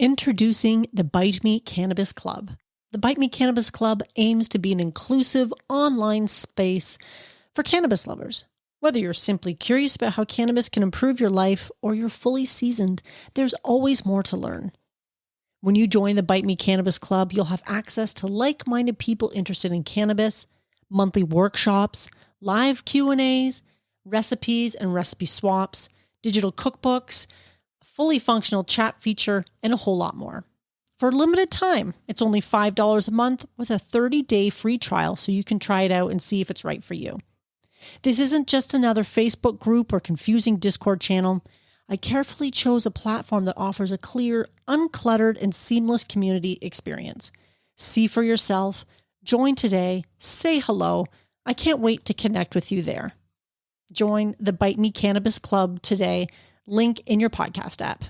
Introducing the Bite Me Cannabis Club. The Bite Me Cannabis Club aims to be an inclusive online space for cannabis lovers. Whether you're simply curious about how cannabis can improve your life or you're fully seasoned, there's always more to learn. When you join the Bite Me Cannabis Club, you'll have access to like-minded people interested in cannabis, monthly workshops, live Q&As, recipes and recipe swaps, digital cookbooks, fully functional chat feature, and a whole lot more. For a limited time, it's only $5 a month with a 30-day free trial so you can try it out and see if it's right for you. This isn't just another Facebook group or confusing Discord channel. I carefully chose a platform that offers a clear, uncluttered, and seamless community experience. See for yourself, join today, say hello. I can't wait to connect with you there. Join the Bite Me Cannabis Club today. Link in your podcast app.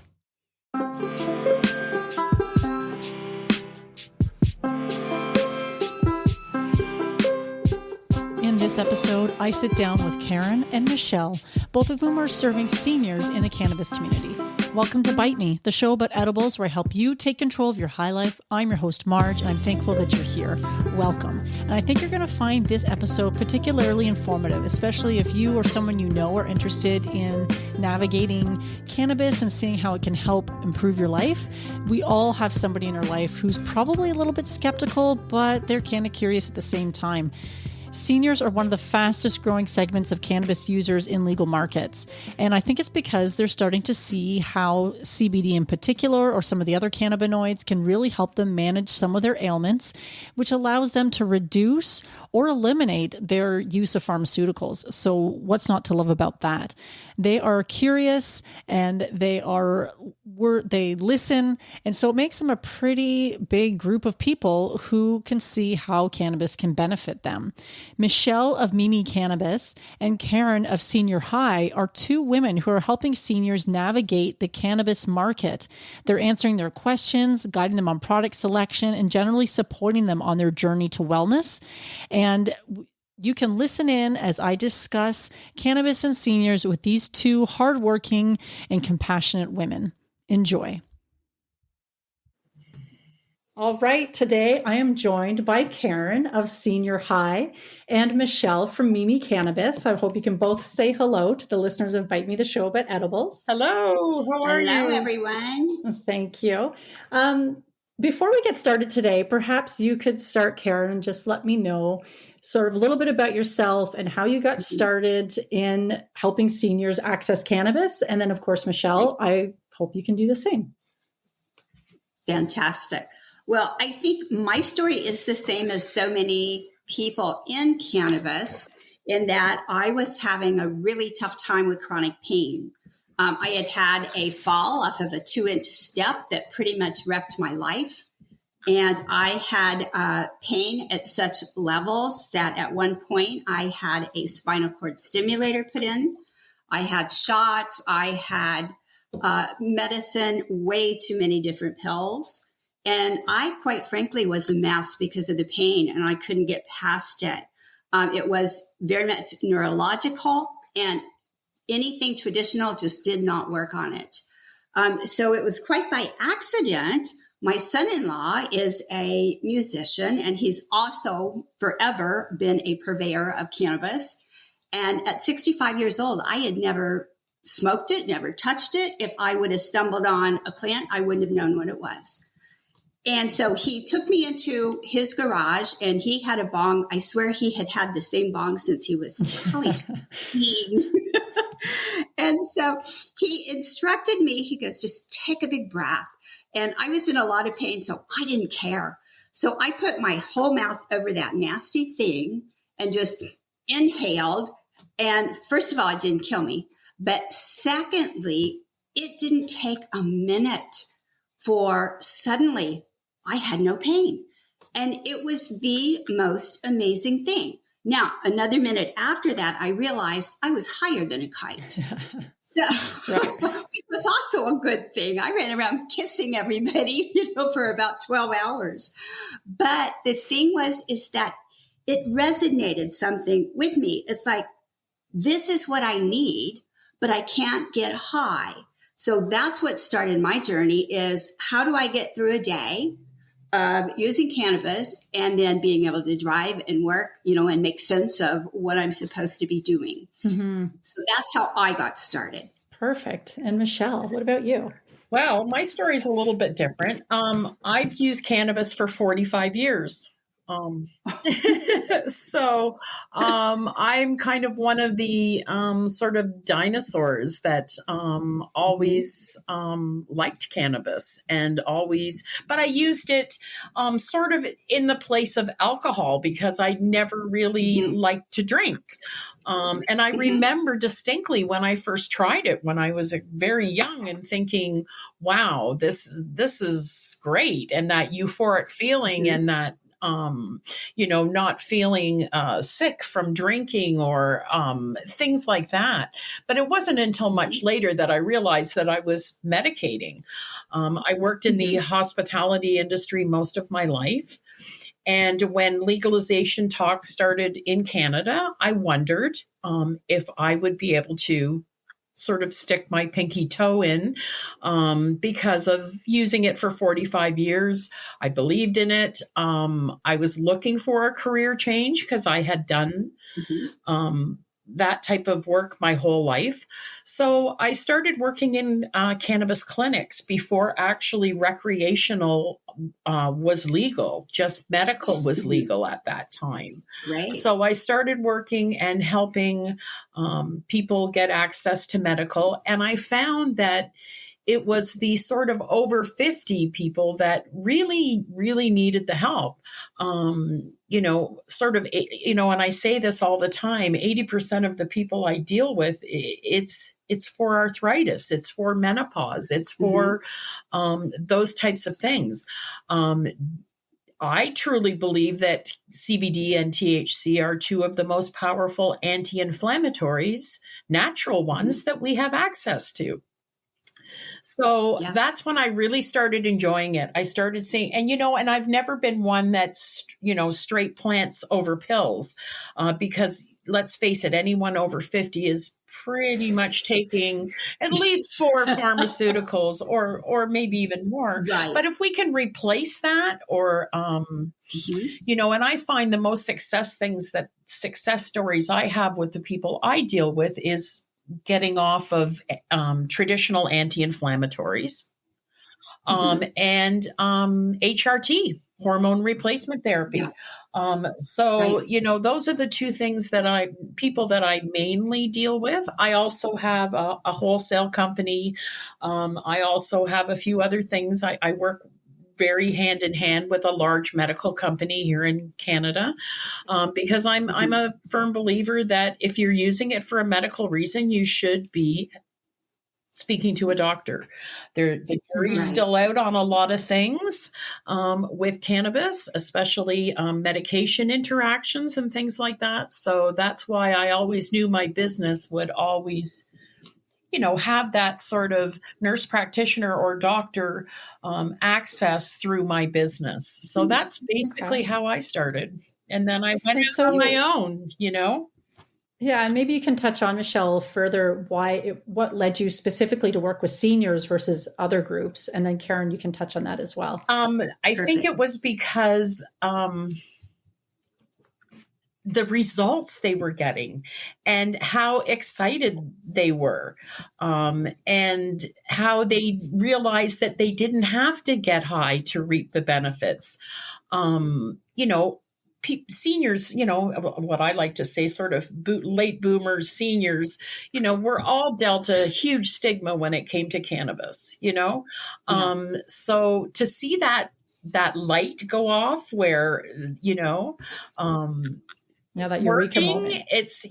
In this episode, I sit down with Karen and Michele, both of whom are serving seniors in the cannabis community. Welcome to Bite Me, the show about edibles where I help you take control of your high life. I'm your host, Marge, and I'm thankful that you're here. Welcome. And I think you're going to find this episode particularly informative, especially if you or someone you know are interested in navigating cannabis and seeing how it can help improve your life. We all have somebody in our life who's probably a little bit skeptical, but they're kind of curious at the same time. Seniors are one of the fastest growing segments of cannabis users in legal markets. And I think it's because they're starting to see how CBD in particular, or some of the other cannabinoids, can really help them manage some of their ailments, which allows them to reduce or eliminate their use of pharmaceuticals. So what's not to love about that? They are curious and they listen. And so it makes them a pretty big group of people who can see how cannabis can benefit them. Michele of Mimi Cannabis and Karen of Senior High are two women who are helping seniors navigate the cannabis market. They're answering their questions, guiding them on product selection, and generally supporting them on their journey to wellness. And you can listen in as I discuss cannabis and seniors with these two hardworking and compassionate women. Enjoy. All right, today I am joined by Karen of Senior High and Michele from Mimi Cannabis. I hope you can both say hello to the listeners of Bite Me, the show about edibles. Hello, how are you? Hello, everyone. Thank you. Before we get started today, perhaps you could start, Karen, and just let me know sort of a little bit about yourself and how you got started in helping seniors access cannabis. And then, of course, Michele, I hope you can do the same. Fantastic. Well, I think my story is the same as so many people in cannabis, in that I was having a really tough time with chronic pain. I had a fall off of a 2-inch step that pretty much wrecked my life. And I had pain at such levels that at one point I had a spinal cord stimulator put in. I had shots. I had medicine, way too many different pills. And I, quite frankly, was a mess because of the pain, and I couldn't get past it. It was very much neurological, and anything traditional just did not work on it. So it was quite by accident. My son-in-law is a musician, and he's also forever been a purveyor of cannabis. And at 65 years old, I had never smoked it, never touched it. If I would have stumbled on a plant, I wouldn't have known what it was. And so he took me into his garage, and he had a bong. I swear he had had the same bong since he was probably 16. And so he instructed me, he goes, just take a big breath. And I was in a lot of pain, so I didn't care. So I put my whole mouth over that nasty thing and just inhaled. And first of all, it didn't kill me. But secondly, it didn't take a minute for suddenly I had no pain. And it was the most amazing thing. Now, another minute after that, I realized I was higher than a kite. So it was also a good thing. I ran around kissing everybody, for about 12 hours. But the thing is that it resonated something with me. It's like, this is what I need, but I can't get high. So that's what started my journey is how do I get through a day of using cannabis and then being able to drive and work, and make sense of what I'm supposed to be doing. Mm-hmm. So that's how I got started. Perfect. And Michelle, what about you? Well, my story is a little bit different. I've used cannabis for 45 years. So I'm kind of one of the sort of dinosaurs that always liked cannabis and but I used it sort of in the place of alcohol because I never really liked to drink. And I remember distinctly when I first tried it when I was very young and thinking, wow, this is great. And that euphoric feeling and that not feeling sick from drinking or things like that. But it wasn't until much later that I realized that I was medicating. I worked in the hospitality industry most of my life. And when legalization talks started in Canada, I wondered if I would be able to sort of stick my pinky toe in because of using it for 45 years. I believed in it. I was looking for a career change because I had done that type of work my whole life. So I started working in cannabis clinics before actually recreational was legal. Just medical was legal at that time. Right. So I started working and helping people get access to medical. And I found that it was the sort of over 50 people that really, really needed the help. And I say this all the time, 80% of the people I deal with, it's for arthritis, it's for menopause, it's for those types of things. I truly believe that CBD and THC are two of the most powerful anti-inflammatories, natural ones that we have access to. So that's when I really started enjoying it. I started seeing, and I've never been one that's, straight plants over pills, because let's face it, anyone over 50 is pretty much taking at least 4 pharmaceuticals or maybe even more. Right. But if we can replace that or, and I find the most success stories I have with the people I deal with is getting off of traditional anti-inflammatories and HRT, hormone replacement therapy. Those are the two things that people that I mainly deal with. I also have a wholesale company. I also have a few other things. I work very hand in hand with a large medical company here in Canada, because I'm a firm believer that if you're using it for a medical reason, you should be speaking to a doctor. The jury's still out on a lot of things with cannabis, especially medication interactions and things like that. So that's why I always knew my business would always have that sort of nurse practitioner or doctor access through my business. So that's basically how I started. And then I went on my own, Yeah, and maybe you can touch on, Michelle, further what led you specifically to work with seniors versus other groups. And then Karen, you can touch on that as well. I think it was because the results they were getting and how excited they were, and how they realized that they didn't have to get high to reap the benefits. Seniors, what I like to say, sort of late boomers, seniors, we're all dealt a huge stigma when it came to cannabis, so to see that light go off where, that eureka moment. It's,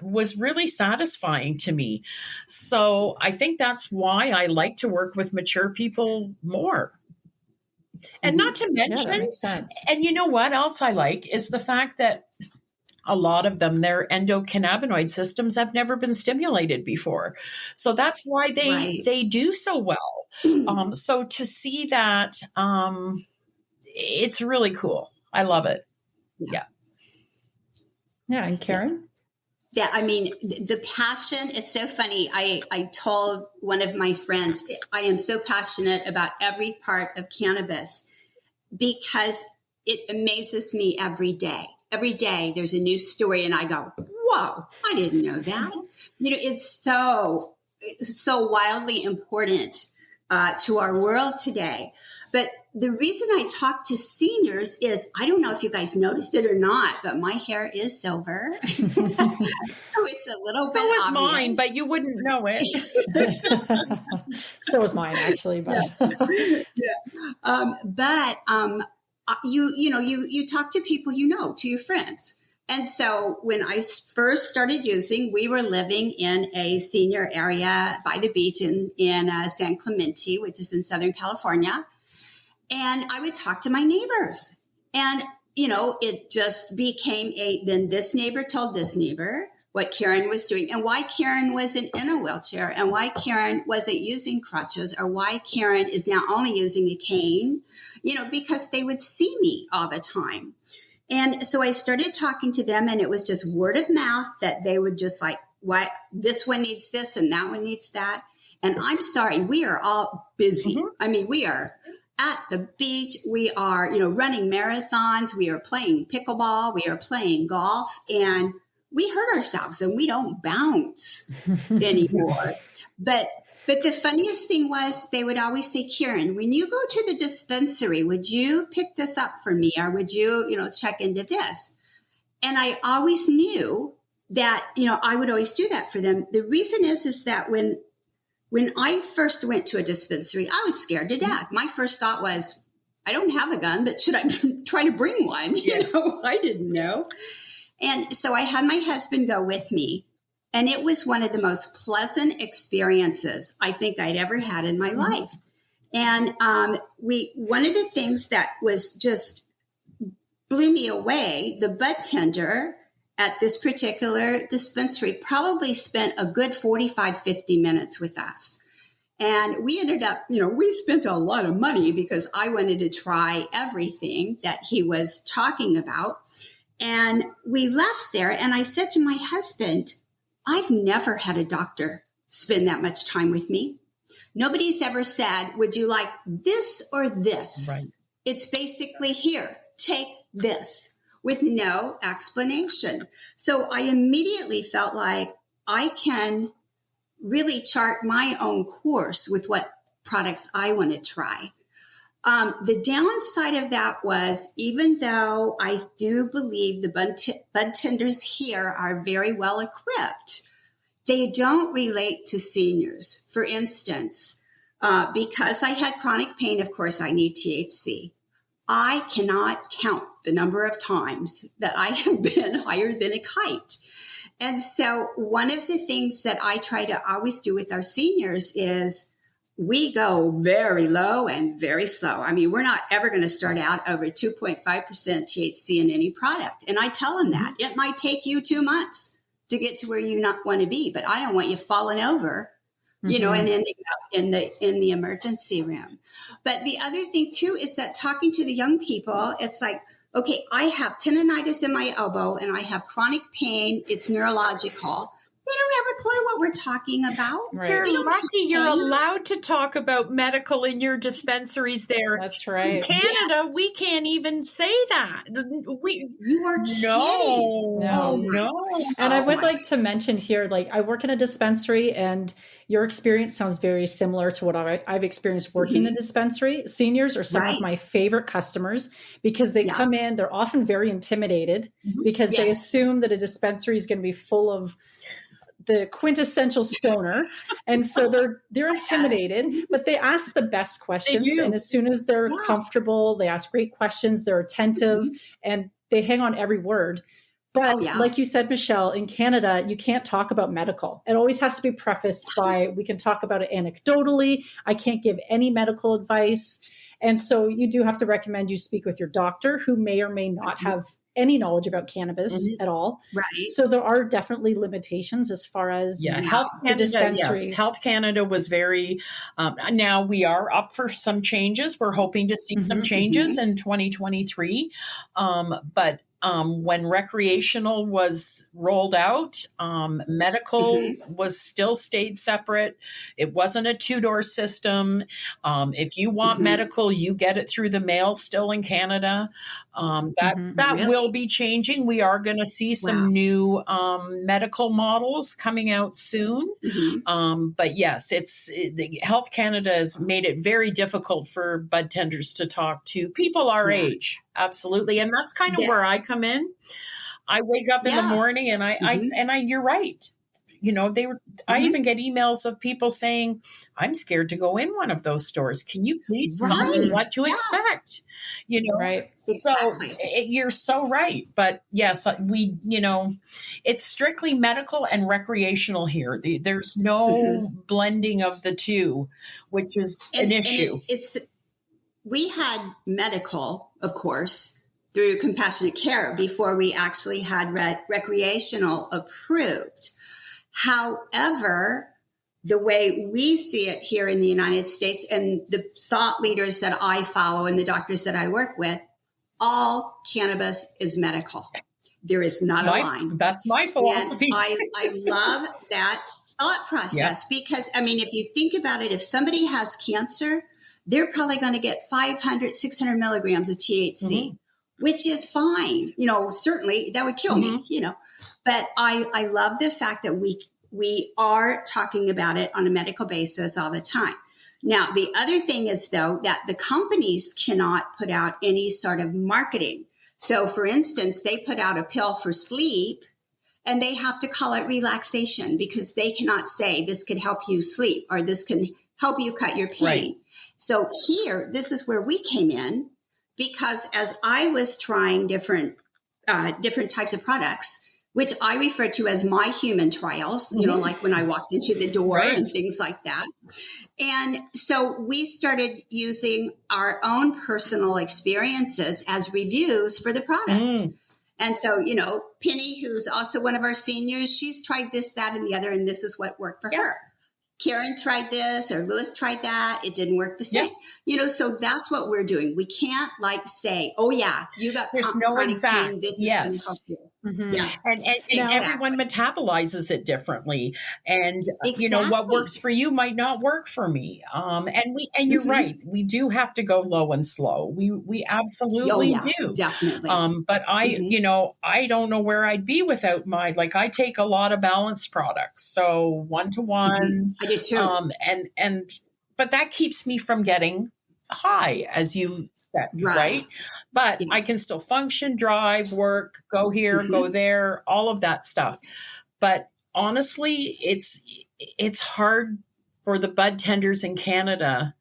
was really satisfying to me. So I think that's why I like to work with mature people more. And not to mention, that makes sense. And you know what else I like is the fact that a lot of them, their endocannabinoid systems have never been stimulated before. So that's why they do so well. So to see that, it's really cool. I love it. Yeah. Yeah. And Karen? that, I mean, the passion, it's so funny. I told one of my friends, I am so passionate about every part of cannabis because it amazes me every day. Every day there's a new story and I go, whoa, I didn't know that. It's so wildly important to our world today. But the reason I talk to seniors is, I don't know if you guys noticed it or not, but my hair is silver. So it's a little so bit is obvious. mine, but you wouldn't know it. So is mine, actually. But you talk to people, to your friends. And so when I first started using, we were living in a senior area by the beach in San Clemente, which is in Southern California. And I would talk to my neighbors. And, it just became then this neighbor told this neighbor what Karen was doing and why Karen wasn't in a wheelchair and why Karen wasn't using crutches or why Karen is now only using a cane, because they would see me all the time. And so I started talking to them and it was just word of mouth that they would just like, why this one needs this and that one needs that. And I'm sorry, we are all busy. Mm-hmm. I mean, we are at the beach. We are, running marathons. We are playing pickleball. We are playing golf and we hurt ourselves and we don't bounce anymore. But the funniest thing was they would always say, Karen, when you go to the dispensary, would you pick this up for me? Or would you, check into this? And I always knew that, I would always do that for them. The reason is that when I first went to a dispensary, I was scared to death. My first thought was, I don't have a gun, but should I try to bring one? Yeah. I didn't know. And so I had my husband go with me. And it was one of the most pleasant experiences I think I'd ever had in my life. And one of the things that was just blew me away, the bud tender at this particular dispensary probably spent a good 45, 50 minutes with us. And we ended up, we spent a lot of money because I wanted to try everything that he was talking about. And we left there and I said to my husband, I've never had a doctor spend that much time with me. Nobody's ever said, would you like this or this? Right. It's basically here, take this with no explanation. So I immediately felt like I can really chart my own course with what products I want to try. The downside of that was, even though I do believe the bud tenders here are very well equipped, they don't relate to seniors. For instance, because I had chronic pain, of course, I need THC. I cannot count the number of times that I have been higher than a kite. And so one of the things that I try to always do with our seniors is we go very low and very slow. I mean, we're not ever going to start out over 2.5% THC in any product. And I tell them that it might take you 2 months to get to where you not want to be, but I don't want you falling over, and ending up in the emergency room. But the other thing too is that talking to the young people, it's like, okay, I have tendonitis in my elbow and I have chronic pain. It's neurological. They don't have a clue what we're talking about. Right. You're lucky you're allowed to talk about medical in your dispensaries there. That's right. In Canada, we can't even say that. You are kidding. No. And I would like to mention here, I work in a dispensary and your experience sounds very similar to what I've experienced working in the dispensary. Seniors are some of my favorite customers because they come in, they're often very intimidated because they assume that a dispensary is going to be full of the quintessential stoner. And so they're intimidated, but they ask the best questions. And as soon as they're comfortable, they ask great questions, they're attentive and they hang on every word. But like you said, Michelle, in Canada, you can't talk about medical. It always has to be prefaced by, we can talk about it anecdotally. I can't give any medical advice. And so you do have to recommend you speak with your doctor who may or may not have any knowledge about cannabis at all. Right. So there are definitely limitations as far as Health Canada, dispensaries. Yes. Health Canada was very, now we are up for some changes. We're hoping to see some changes in 2023. But when recreational was rolled out, medical was still stayed separate. It wasn't a two-door system. If you want medical, you get it through the mail still in Canada. That Really? will be changing. We are going to see some new medical models coming out soon. But yes, the Health Canada has made it very difficult for bud tenders to talk to people our age. Absolutely. And that's kind of where I come in. I wake up in the morning and you're right. You know, I even get emails of people saying, I'm scared to go in one of those stores. Can you please tell me what to expect? You know, Exactly. So you're so right. But yes, it's strictly medical and recreational here. There's no blending of the two, which is an issue. We had medical, of course, through compassionate care before we actually had recreational approved. However, the way we see it here in the United States and the thought leaders that I follow and the doctors that I work with, all cannabis is medical. There is not a line. That's my philosophy. And I love that thought process because, I mean, if you think about it, if somebody has cancer, they're probably going to get 500, 600 milligrams of THC, which is fine. You know, certainly that would kill me, you know. But I love the fact that we are talking about it on a medical basis all the time. Now, the other thing is, though, that the companies cannot put out any sort of marketing. So, for instance, they put out a pill for sleep, and they have to call it relaxation because they cannot say this could help you sleep or this can help you cut your pain. Right. So here, this is where we came in because as I was trying different types of products, which I refer to as my human trials, you know, like when I walked into the door and things like that. And so we started using our own personal experiences as reviews for the product. And so, you know, Penny, who's also one of our seniors, she's tried this, that, and the other, and this is what worked for her. Karen tried this or Lewis tried that. It didn't work the same. You know, so that's what we're doing. We can't like say, oh, yeah, you got there's no exact. Pain. This is going to help you. And everyone metabolizes it differently. And, you know, what works for you might not work for me. And you're right. We do have to go low and slow. We absolutely do. Definitely. But you know, I don't know where I'd be without I take a lot of balanced products. So 1-to-1. I do too. But that keeps me from getting high, as you said, right? But I can still function, drive, work, go here, go there, all of that stuff. But honestly, it's hard for the bud tenders in Canada.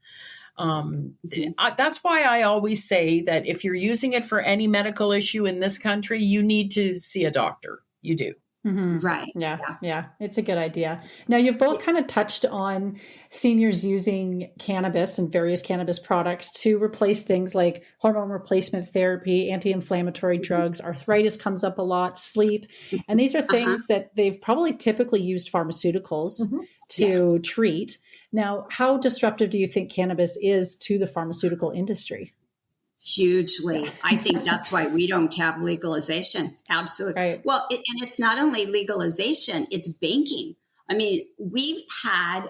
That's why I always say that if you're using it for any medical issue in this country, you need to see a doctor. You do. Right. Yeah. It's a good idea. Now, you've both kind of touched on seniors using cannabis and various cannabis products to replace things like hormone replacement therapy, anti-inflammatory drugs, arthritis comes up a lot, sleep. And these are things that they've probably typically used pharmaceuticals to treat. Now, how disruptive do you think cannabis is to the pharmaceutical industry? Hugely. I think that's why we don't have legalization. Absolutely. Right. Well, and it's not only legalization, it's banking. I mean, we've had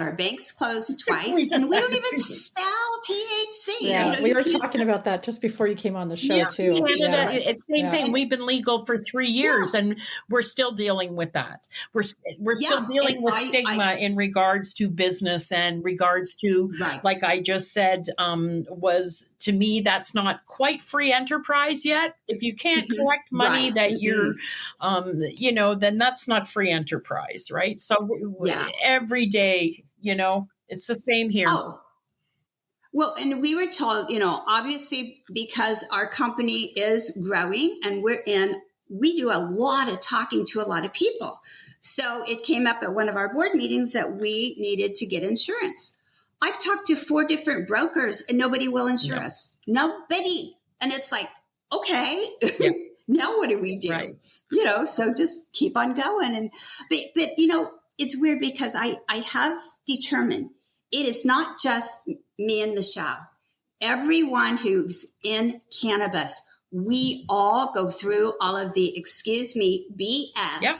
our banks closed twice and we don't even sell THC. Yeah, we were talking about that just before you came on the show too. Canada, it's the same thing. We've been legal for 3 years and we're still dealing with that. We're still dealing with stigma in regards to business and regards to, like I just said, was to me, that's not quite free enterprise yet. If you can't collect money that you're, you know, then that's not free enterprise, right? So every day, you know, it's the same here. Well, and we were told, you know, obviously because our company is growing and we do a lot of talking to a lot of people. So it came up at one of our board meetings that we needed to get insurance. I've talked to 4 different brokers and nobody will insure us. Nobody. And it's like, okay, now what do we do? Right. You know, so just keep on going. But you know, it's weird because I have determined it is not just me and Michelle. Everyone who's in cannabis, we all go through all of the, excuse me, BS Yep.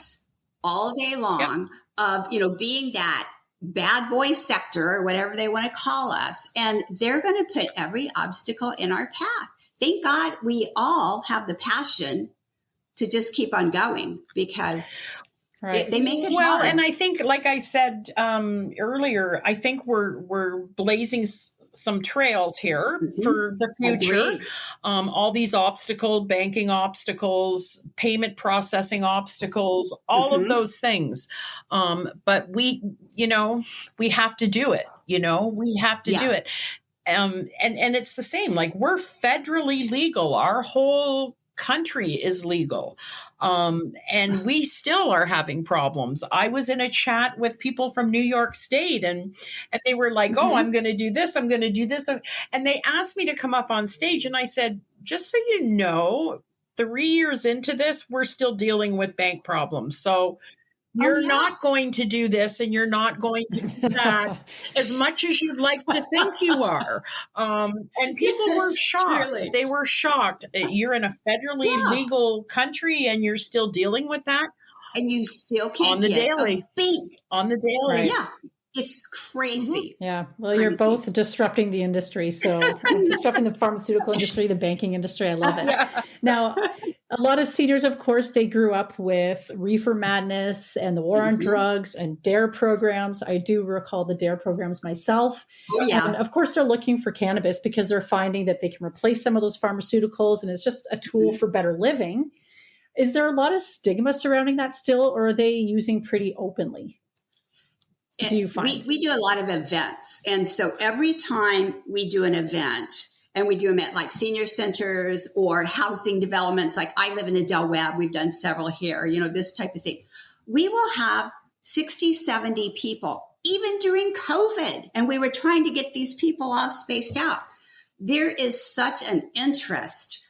all day long of, being that bad boy sector or whatever they want to call us. And they're going to put every obstacle in our path. Thank God we all have the passion to just keep on going, because they make it well, hard. and I think, like I said earlier, I think we're blazing some trails here for the future. All these banking obstacles, payment processing obstacles, all of those things. But we have to do it. We have to do it. And it's the same. Like, we're federally legal. Our whole country is legal. And we still are having problems. I was in a chat with people from New York State, and they were like, oh, I'm going to do this. I'm going to do this. And they asked me to come up on stage. And I said, just so you know, 3 years into this, we're still dealing with bank problems. So you're not going to do this, and you're not going to do that as much as you'd like to think you are. And people were shocked. Truly. They were shocked. You're in a federally legal country, and you're still dealing with that. And you still can't on the get daily. a bank. On the daily. Right. Yeah. It's crazy. Yeah. Well, you're both disrupting the industry. So disrupting the pharmaceutical industry, the banking industry. I love it. Now, a lot of seniors, of course, they grew up with reefer madness and the war on drugs and DARE programs. I do recall the DARE programs myself. Oh, yeah. And of course, they're looking for cannabis because they're finding that they can replace some of those pharmaceuticals, and it's just a tool for better living. Is there a lot of stigma surrounding that still, or are they using pretty openly? Do you find? We do a lot of events. And so every time we do an event, and we do them at like senior centers or housing developments, like I live in the Del Webb, we've done several here, this type of thing. We will have 60, 70 people, even during COVID. And we were trying to get these people all spaced out. There is such an interest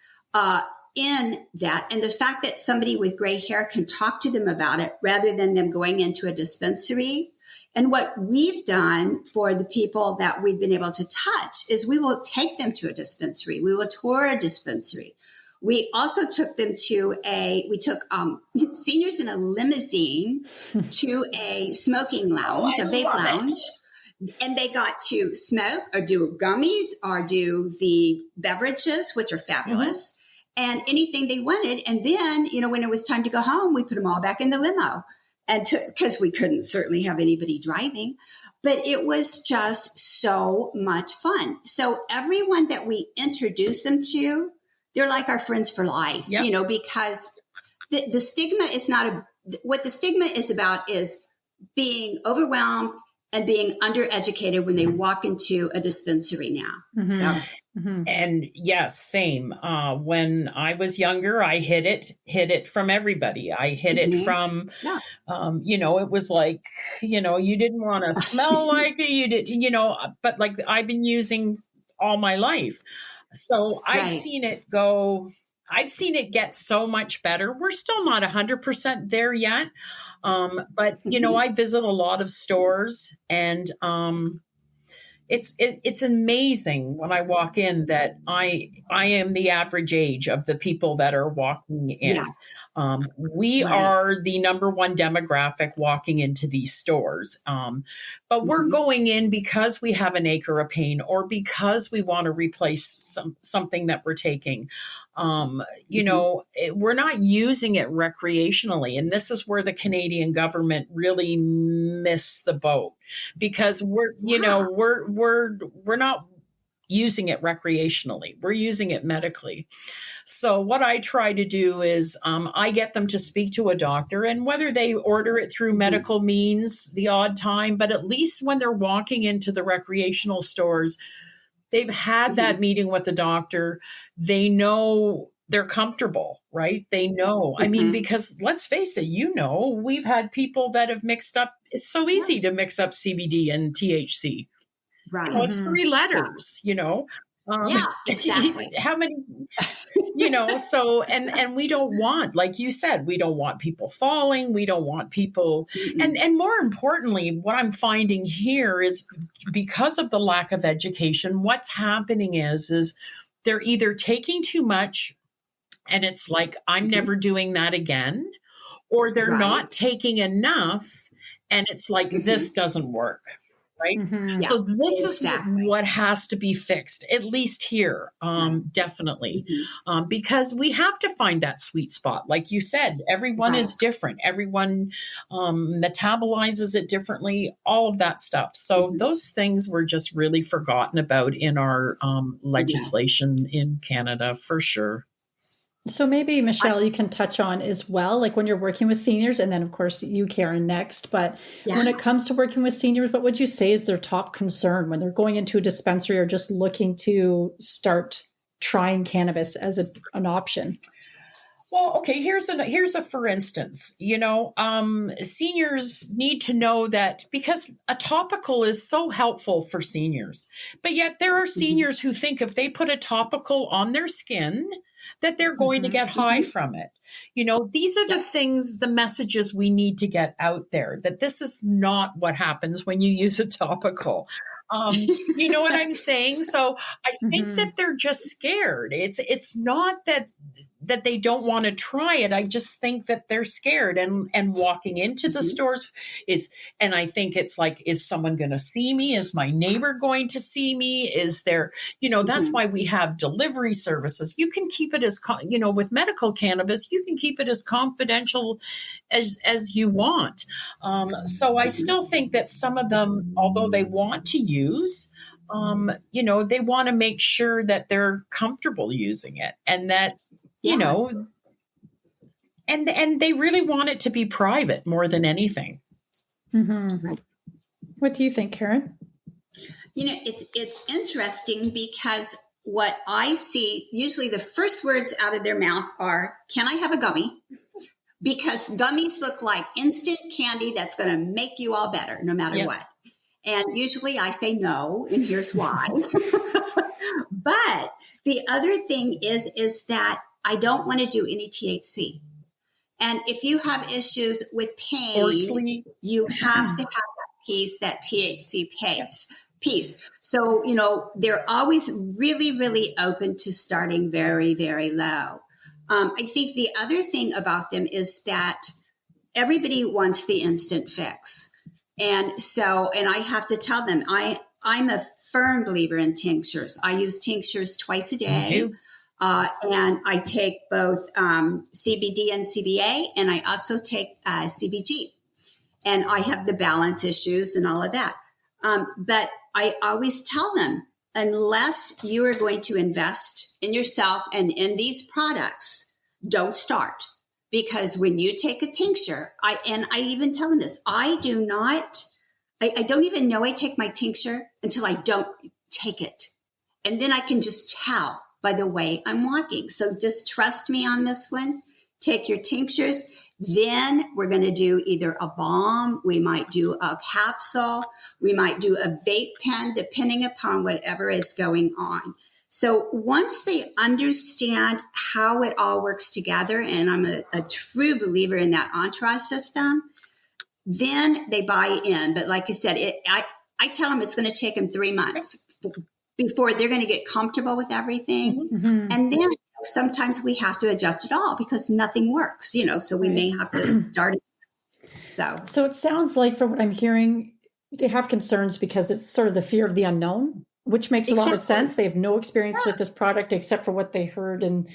in that. And the fact that somebody with gray hair can talk to them about it rather than them going into a dispensary. And what we've done for the people that we've been able to touch is we will take them to a dispensary. We will tour a dispensary. We also took them to seniors in a limousine to a smoking lounge, a vape lounge. And they got to smoke or do gummies or do the beverages, which are fabulous, and anything they wanted. And then, when it was time to go home, we put them all back in the limo. And because we couldn't certainly have anybody driving, but it was just so much fun. So everyone that we introduce them to, they're like our friends for life, because the stigma is what the stigma is about is being overwhelmed and being undereducated when they walk into a dispensary now. So. And yes, same. When I was younger, I hid it from everybody. I hid it from, it was like, you didn't want to smell like it. You did, but like I've been using all my life. So I've seen it go. I've seen it get so much better. We're still not 100% there yet. But I visit a lot of stores, and, it's amazing when I walk in that I am the average age of the people that are walking in. We are the number one demographic walking into these stores. But we're going in because we have an acre of pain or because we want to replace something that we're taking. We're not using it recreationally. And this is where the Canadian government really missed the boat, because we're not using it recreationally. We're using it medically. So what I try to do is I get them to speak to a doctor, and whether they order it through medical means the odd time, but at least when they're walking into the recreational stores, they've had that meeting with the doctor. They know they're comfortable, right? They know. I mean, because let's face it, we've had people that have mixed up. It's so easy to mix up CBD and THC. Right. It's 3 letters, exactly. How many, so, and we don't want, like you said, we don't want people falling. We don't want people. And more importantly, what I'm finding here is because of the lack of education, what's happening is they're either taking too much and it's like, I'm never doing that again, or they're not taking enough, and it's like, this doesn't work. Right. Mm-hmm. Yeah, So this exactly. is what has to be fixed, at least here. Definitely. Because we have to find that sweet spot. Like you said, everyone is different. Everyone metabolizes it differently, all of that stuff. So those things were just really forgotten about in our legislation in Canada, for sure. So maybe, Michelle, you can touch on as well, like when you're working with seniors, and then of course you, Karen, next. But when it comes to working with seniors, what would you say is their top concern when they're going into a dispensary or just looking to start trying cannabis as an option? Well, okay, here's a for instance, seniors need to know that, because a topical is so helpful for seniors, but yet there are seniors who think if they put a topical on their skin that they're going to get high from it. These are the things, the messages we need to get out there, that this is not what happens when you use a topical. You know what I'm saying? So I think that they're just scared. It's not that they don't want to try it. I just think that they're scared, and walking into the stores and I think it's like, is someone going to see me? Is my neighbor going to see me? Is there, that's why we have delivery services. You can keep it as, with medical cannabis, you can keep it as confidential as you want. So I still think that some of them, although they want to use, they want to make sure that they're comfortable using it, and that, and they really want it to be private more than anything. What do you think, Karen? It's interesting, because what I see, usually the first words out of their mouth are, "Can I have a gummy?" Because gummies look like instant candy that's going to make you all better no matter what. And usually I say no, and here's why. But the other thing is that I don't want to do any THC. And if you have issues with pain, you have to have that piece, that THC piece. So, they're always really, really open to starting very, very low. I think the other thing about them is that everybody wants the instant fix. And I have to tell them, I'm a firm believer in tinctures. I use tinctures twice a day. And I take both CBD and CBA, and I also take CBG. And I have the balance issues and all of that. But I always tell them, unless you are going to invest in yourself and in these products, don't start. Because when you take a tincture, I even tell them this, I don't even know I take my tincture until I don't take it. And then I can just tell by the way I'm walking. So just trust me on this one. Take your tinctures. Then we're going to do either a balm, we might do a capsule, we might do a vape pen, depending upon whatever is going on. So once they understand how it all works together, and I'm a true believer in that entourage system, then they buy in. But like I said, I tell them it's going to take them 3 months before they're going to get comfortable with everything. And then sometimes we have to adjust it all because nothing works, so we may have to start it. So it sounds like, from what I'm hearing, they have concerns because it's sort of the fear of the unknown, which makes a lot of sense. They have no experience with this product except for what they heard in,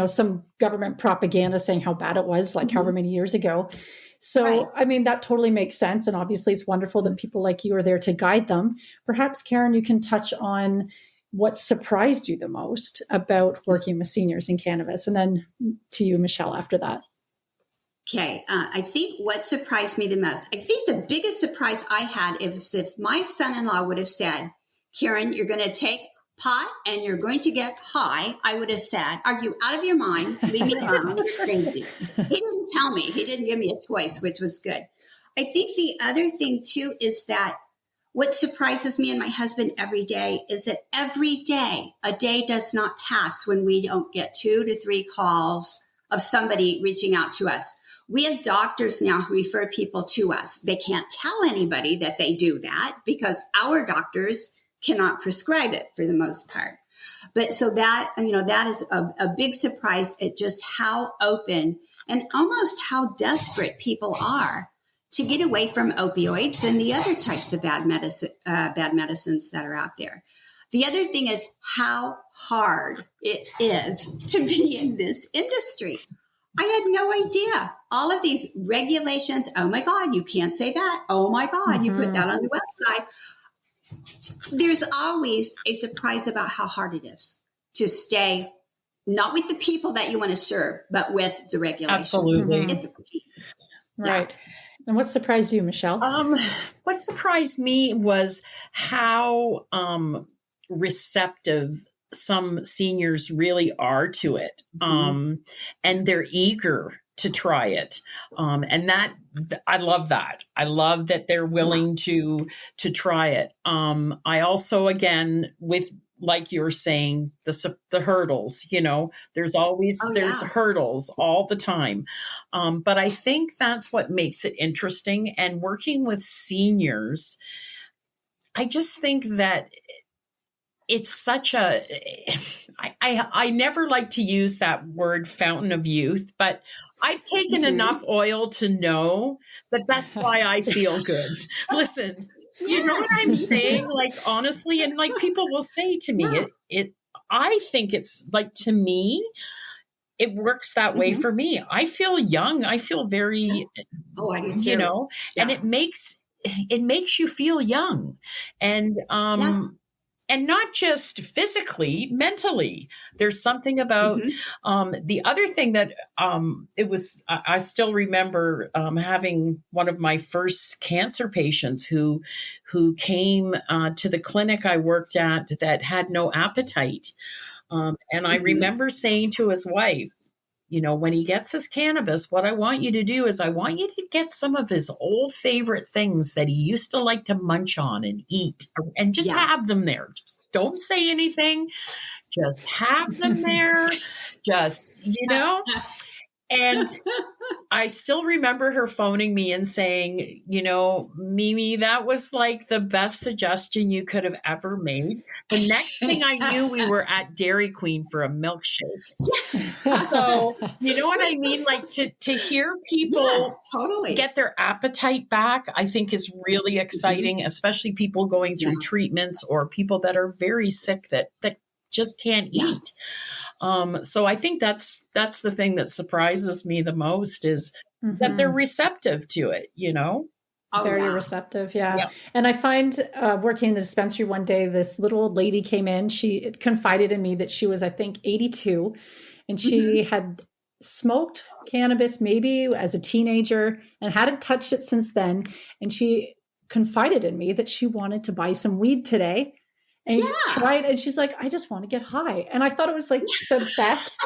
some government propaganda saying how bad it was, like however many years ago. So, I mean, that totally makes sense. And obviously it's wonderful that people like you are there to guide them. Perhaps, Karen, you can touch on what surprised you the most about working with seniors in cannabis, and then to you, Michelle, after that. Okay. I think what surprised me the most, I think the biggest surprise I had is if my son-in-law would have said, Karen, you're going to take pot and you're going to get high, I would have said, are you out of your mind? Leave me alone. You're crazy. He didn't tell me. He didn't give me a choice, which was good. I think the other thing too is that what surprises me and my husband every day is that every day, a day does not pass when we don't get 2 to 3 calls of somebody reaching out to us. We have doctors now who refer people to us. They can't tell anybody that they do that because our doctors cannot prescribe it for the most part. But so that, that is a big surprise at just how open and almost how desperate people are to get away from opioids and the other types of bad medicines that are out there. The other thing is how hard it is to be in this industry. I had no idea. All of these regulations. Oh my God, you can't say that. Oh my God, you put that on the website. There's always a surprise about how hard it is to stay not with the people that you want to serve, but with the regulations. Absolutely. Right. And what surprised you, Michele? What surprised me was how receptive some seniors really are to it. And they're eager to try it. And that, I love that. I love that they're willing to try it. I also, again, with, like you're saying, the hurdles, there's always, there's hurdles all the time. But I think that's what makes it interesting. And working with seniors, I just think that it's such a, I never like to use that word fountain of youth, but I've taken enough oil to know that that's why I feel good. Listen, you know what I'm saying? Like, honestly, and like people will say to me, I think it's like, to me, it works that way for me. I feel young. I feel very, I do too. And it makes you feel young. And, and not just physically, mentally. There's something about the other thing that I still remember having one of my first cancer patients who came to the clinic I worked at that had no appetite. And I remember saying to his wife, when he gets his cannabis, what I want you to do is I want you to get some of his old favorite things that he used to like to munch on and eat and just have them there. Just don't say anything. Just have them there. Just, And I still remember her phoning me and saying, Mimi, that was like the best suggestion you could have ever made. The next thing I knew, we were at Dairy Queen for a milkshake. So, you know what I mean? Like to hear people get their appetite back, I think is really exciting, especially people going through treatments or people that are very sick that just can't eat. So I think that's the thing that surprises me the most is that they're receptive to it, Very receptive. Yeah. And I find working in the dispensary one day, this little old lady came in, she confided in me that she was, I think, 82 and she had smoked cannabis maybe as a teenager and hadn't touched it since then. And she confided in me that she wanted to buy some weed today. And try it. And she's like, I just want to get high. And I thought it was like the best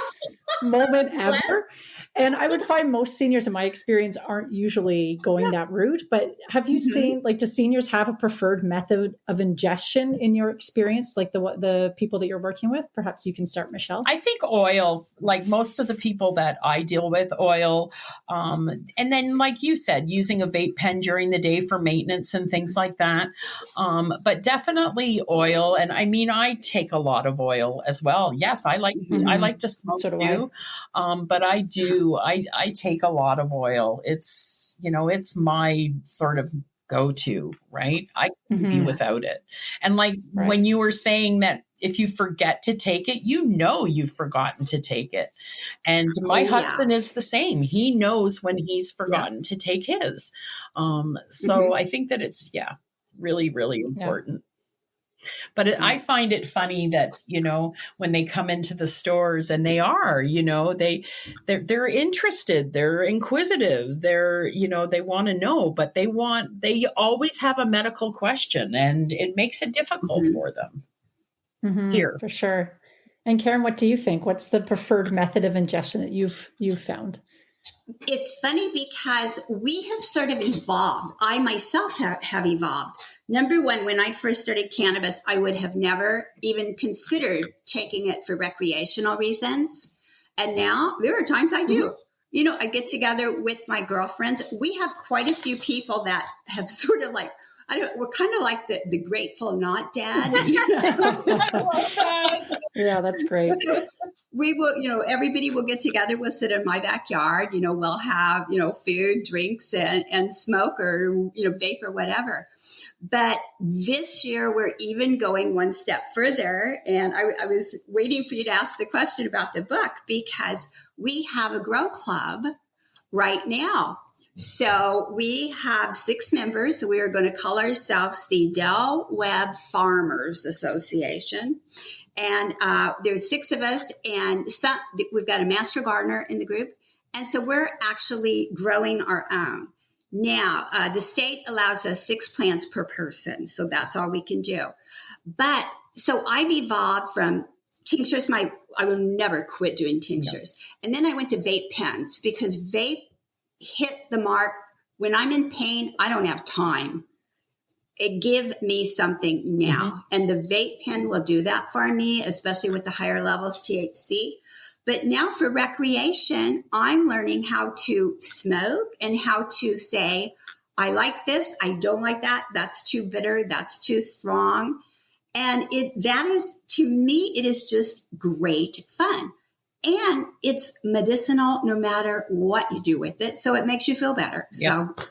moment ever. And I would find most seniors in my experience aren't usually going that route. But have you seen, like, do seniors have a preferred method of ingestion in your experience? Like the people that you're working with? Perhaps you can start, Michele. I think oil, like most of the people that I deal with, oil. And then, like you said, using a vape pen during the day for maintenance and things like that. But definitely oil. And I mean, I take a lot of oil as well. Yes, I like to smoke too. But I take a lot of oil. It's, it's my sort of go-to, right? I can't be without it. And like when you were saying that if you forget to take it, you've forgotten to take it. And my husband is the same. He knows when he's forgotten to take his. So I think that it's, really, really important. But I find it funny that, when they come into the stores and they are, they're interested, they're inquisitive, they want to know, but they always have a medical question and it makes it difficult for them here. For sure. And Karen, what do you think? What's the preferred method of ingestion that you've found? It's funny because we have sort of evolved. I myself have evolved. Number one, when I first started cannabis, I would have never even considered taking it for recreational reasons. And now there are times I do. I get together with my girlfriends. We have quite a few people that have sort of like, we're kind of like the Grateful Not Dad. Yeah, that's great. So we will, everybody will get together. We'll sit in my backyard. We'll have, food, drinks, and smoke or, vape or whatever. But this year, we're even going one step further. And I was waiting for you to ask the question about the book, because we have a grow club right now. So we have 6 members. We are going to call ourselves the Del Webb Farmers Association. And there's 6 of us, and we've got a master gardener in the group. And so we're actually growing our own. Now, the state allows us 6 plants per person. So that's all we can do. But so I've evolved from tinctures. I will never quit doing tinctures. No. And then I went to vape pens, because vape hit the mark. When I'm in pain, I don't have time. Give me something now. And the vape pen will do that for me, especially with the higher levels THC. But now for recreation, I'm learning how to smoke and how to say, I like this, I don't like that, that's too bitter, that's too strong. And that is, to me, it is just great fun. And it's medicinal no matter what you do with it. So it makes you feel better. Yeah. So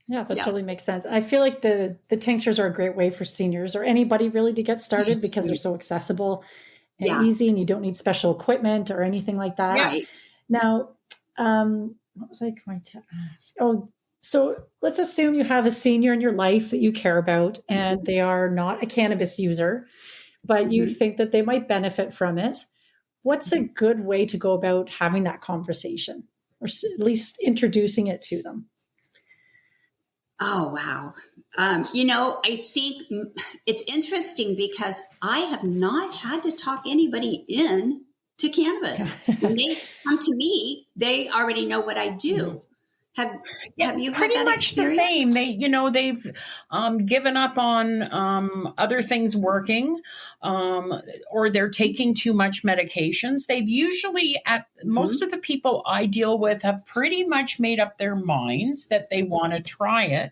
yeah, that totally makes sense. I feel like the tinctures are a great way for seniors or anybody really to get started, because they're so accessible and easy, and you don't need special equipment or anything like that. Right. Now, what was I going to ask? Oh, so let's assume you have a senior in your life that you care about, and they are not a cannabis user, but you think that they might benefit from it. What's a good way to go about having that conversation, or at least introducing it to them? Oh, wow. I think it's interesting, because I have not had to talk anybody in to cannabis. When they come to me, they already know what I do. Have you had that much experience? The same. They've given up on other things working, or they're taking too much medications. They've usually, most of the people I deal with, have pretty much made up their minds that they want to try it.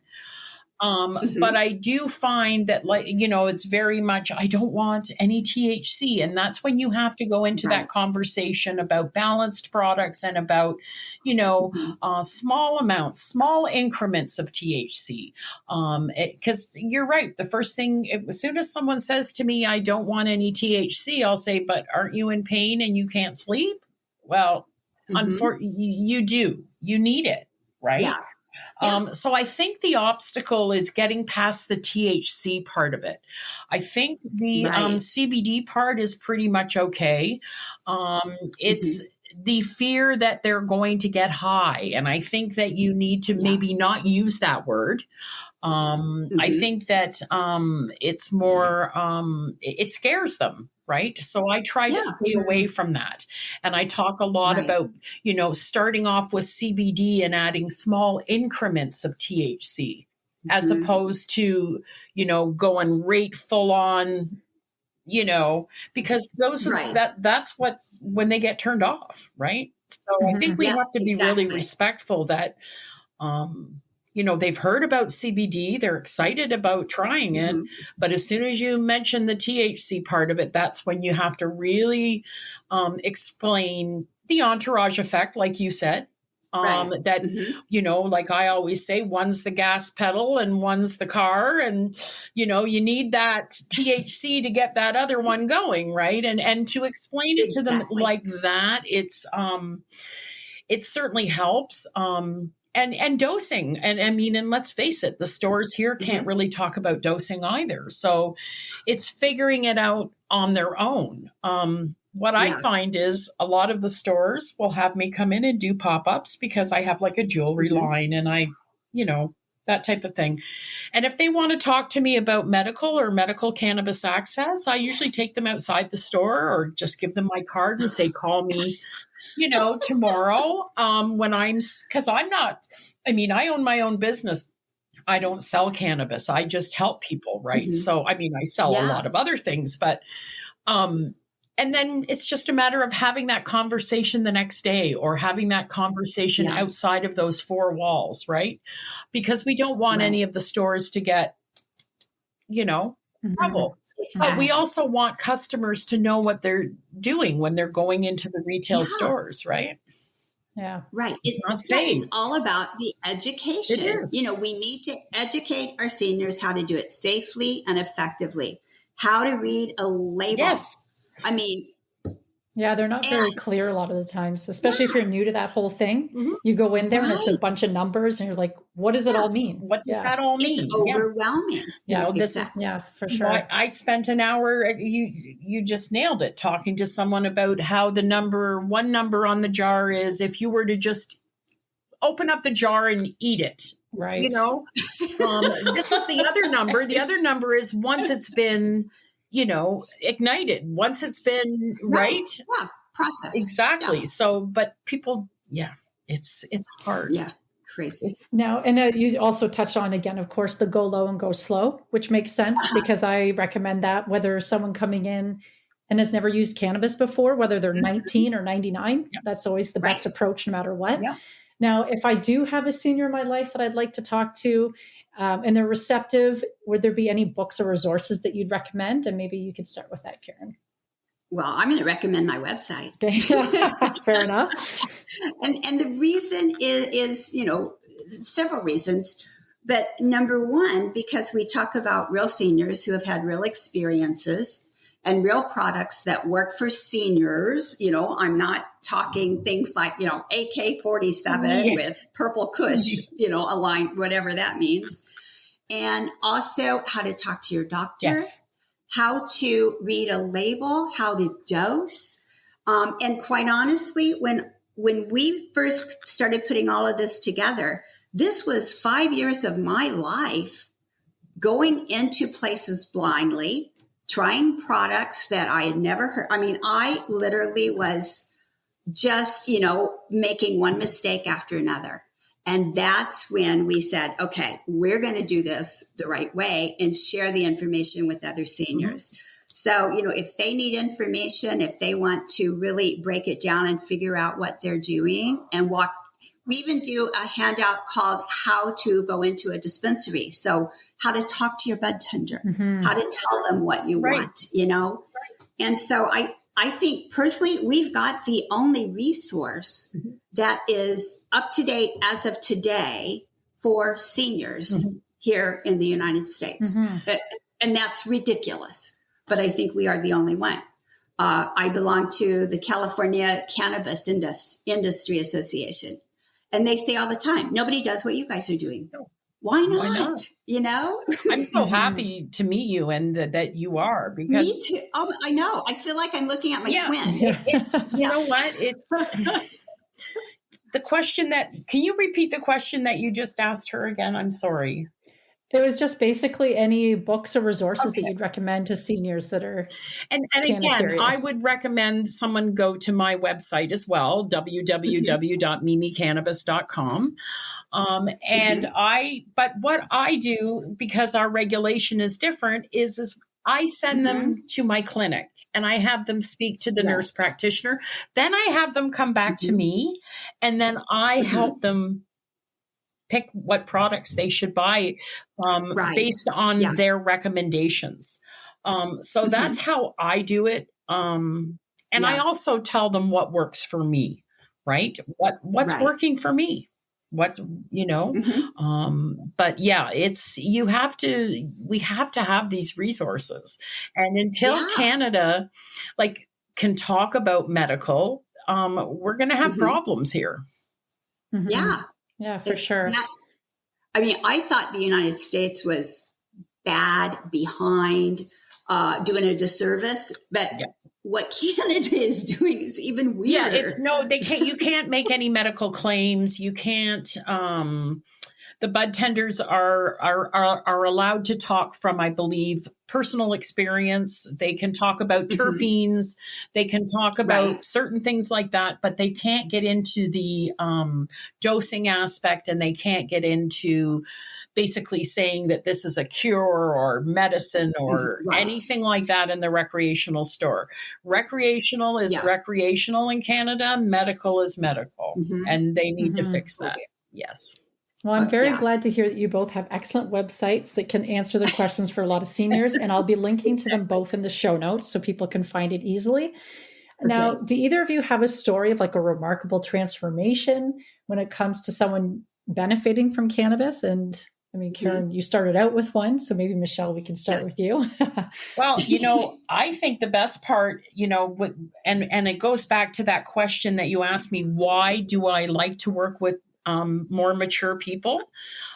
But I do find that, it's very much, I don't want any THC. And that's when you have to go into that conversation about balanced products and about, small amounts, small increments of THC. Because you're right. The first thing, as soon as someone says to me, I don't want any THC, I'll say, but aren't you in pain and you can't sleep? Well, you do. You need it, right? Yeah. So I think the obstacle is getting past the THC part of it. I think the CBD part is pretty much okay. It's the fear that they're going to get high. And I think that you need to maybe not use that word. I think that it's more, it scares them. Right. So I try to stay away from that. And I talk a lot about, starting off with CBD and adding small increments of THC, as opposed to, going right full on, because those are, that's what's when they get turned off. Right. So I think we have to be really respectful that, they've heard about CBD, they're excited about trying it, but as soon as you mention the THC part of it, that's when you have to really explain the entourage effect, like you said, that, like I always say, one's the gas pedal and one's the car, and, you need that THC to get that other one going, right? And to explain it to them like that, it certainly helps. And dosing. And let's face it, the stores here can't really talk about dosing either. So it's figuring it out on their own. What I find is a lot of the stores will have me come in and do pop-ups, because I have like a jewelry line, and I, that type of thing. And if they want to talk to me about medical cannabis access, I usually take them outside the store, or just give them my card and say, call me, tomorrow, because I own my own business. I don't sell cannabis. I just help people. Right. So, I sell a lot of other things, but, and then it's just a matter of having that conversation the next day, or having that conversation outside of those 4 walls. Right. Because we don't want any of the stores to get, trouble. But we also want customers to know what they're doing when they're going into the retail stores, right? Yeah. Right. It's not safe. It's all about the education. It is. We need to educate our seniors how to do it safely and effectively, how to read a label. Yes. I mean, yeah, they're not very clear a lot of the times, especially if you're new to that whole thing. You go in there and it's a bunch of numbers and you're like, what does it all mean? What does that all mean? It's overwhelming. Yeah, this is for sure. I spent an hour, you just nailed it, talking to someone about how one number on the jar is if you were to just open up the jar and eat it. Right. This is the other number. The other number is once it's been, ignited, once it's been, right? Yeah, processed. Exactly. Yeah. So, but people, it's hard. Yeah. Crazy. Now, and you also touched on, again, of course, the go low and go slow, which makes sense because I recommend that whether someone coming in and has never used cannabis before, whether they're 19 or 99, that's always the best approach no matter what. Yeah. Now, if I do have a senior in my life that I'd like to talk to and they're receptive, would there be any books or resources that you'd recommend? And maybe you could start with that, Karen. Well, I'm going to recommend my website. Fair enough. And the reason is, several reasons. But number one, because we talk about real seniors who have had real experiences and real products that work for seniors. I'm not talking things like, AK-47 with purple kush, aligned, whatever that means. And also how to talk to your doctor. Yes. How to read a label, how to dose. And quite honestly, when we first started putting all of this together, this was 5 years of my life going into places blindly, trying products that I had never heard. I mean, I literally was just, making one mistake after another. And that's when we said, okay, we're going to do this the right way and share the information with other seniors. So, if they need information, if they want to really break it down and figure out what they're doing and we even do a handout called How to Go into a Dispensary. So how to talk to your bud tender, how to tell them what you want, And so I think personally, we've got the only resource that is up to date as of today for seniors here in the United States. And that's ridiculous, but I think we are the only one. I belong to the California Cannabis Industry Association, and they say all the time, nobody does what you guys are doing. Why not? I'm so happy to meet you and that you are. Because me too. Oh, I know. I feel like I'm looking at my twin. You know what? It's the question can you repeat the question that you just asked her again? I'm sorry. It was just basically any books or resources that you'd recommend to seniors that are and again, I would recommend someone go to my website as well, www.mimicannabis.com. But what I do, because our regulation is different, is I send them to my clinic and I have them speak to the nurse practitioner. Then I have them come back to me and then I help them pick what products they should buy based on their recommendations. So that's how I do it. And I also tell them what works for me, right? What's working for me? But we have to have these resources. And until Canada can talk about medical, we're going to have problems here. Yeah, for sure. Yeah. I mean, I thought the United States was bad, behind, doing a disservice, but what Canada is doing is even weirder. You can't make any medical claims. You can't. The bud tenders are allowed to talk from, I believe, personal experience. They can talk about terpenes. They can talk about certain things like that, but they can't get into the dosing aspect, and they can't get into basically saying that this is a cure or medicine or anything like that in the recreational store. Recreational is recreational in Canada. Medical is medical, and they need to fix that. Yes. Well, I'm But very yeah, glad to hear that you both have excellent websites that can answer the questions for a lot of seniors, and I'll be linking to them both in the show notes so people can find it easily. Now, okay. do either of you have a story of like a remarkable transformation when it comes to someone benefiting from cannabis? And I mean, Mhm. Karen, you started out with one, so maybe Michelle, we can start with you. Well, I think the best part, and it goes back to that question that you asked me, why do I like to work with more mature people?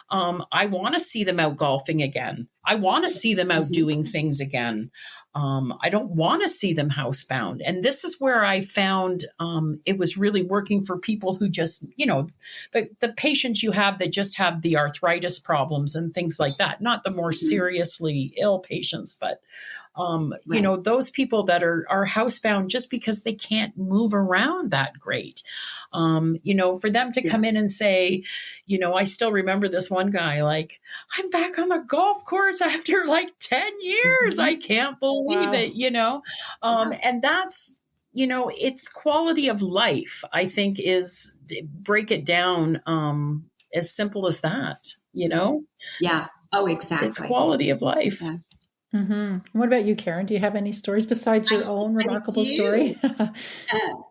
I want to see them out golfing again. I want to see them out Mhm. doing things again. I don't want to see them housebound. And this is where I found it was really working for people who just, the patients you have that just have the arthritis problems and things like that, not the more Mhm. seriously ill patients, but Right. those people that are housebound just because they can't move around that great. For them to Yeah. come in and say, I still remember this one guy, like, I'm back on the golf course after like 10 years. I Mhm. can't believe Wow. it. Yeah. And that's, it's quality of life, I think, is break it down as simple as that. Yeah. Oh, It's exactly. quality of life. Yeah. What about you, Karen? Do you have any stories besides I your own I remarkable story? do.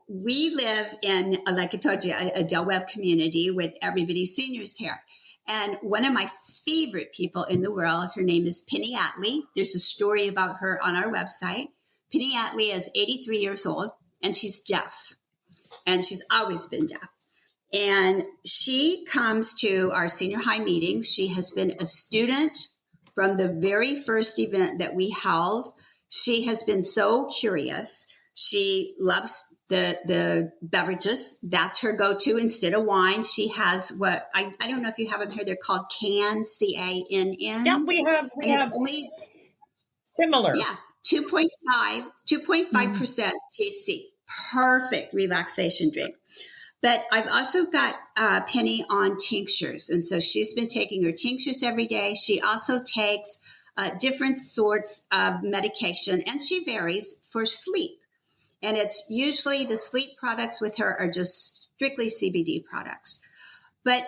We live in, like I told you, a Del Webb community with everybody's seniors here. And one of my favorite people in the world, her name is Penny Atlee. There's a story about her on our website. Penny Atlee is 83 years old and she's deaf. And she's always been deaf. And she comes to our senior high meetings. She has been a student from the very first event that we held. She has been so curious. She loves the beverages. That's her go-to instead of wine. She has what I don't know if you have them here. They're called Yeah, Cann, we and it's have only similar. yeah 2.5 Mm. percent THC. Perfect relaxation drink. But I've also got Penny on tinctures. And so she's been taking her tinctures every day. She also takes different sorts of medication, and she varies for sleep. And it's usually the sleep products with her are just strictly CBD products. But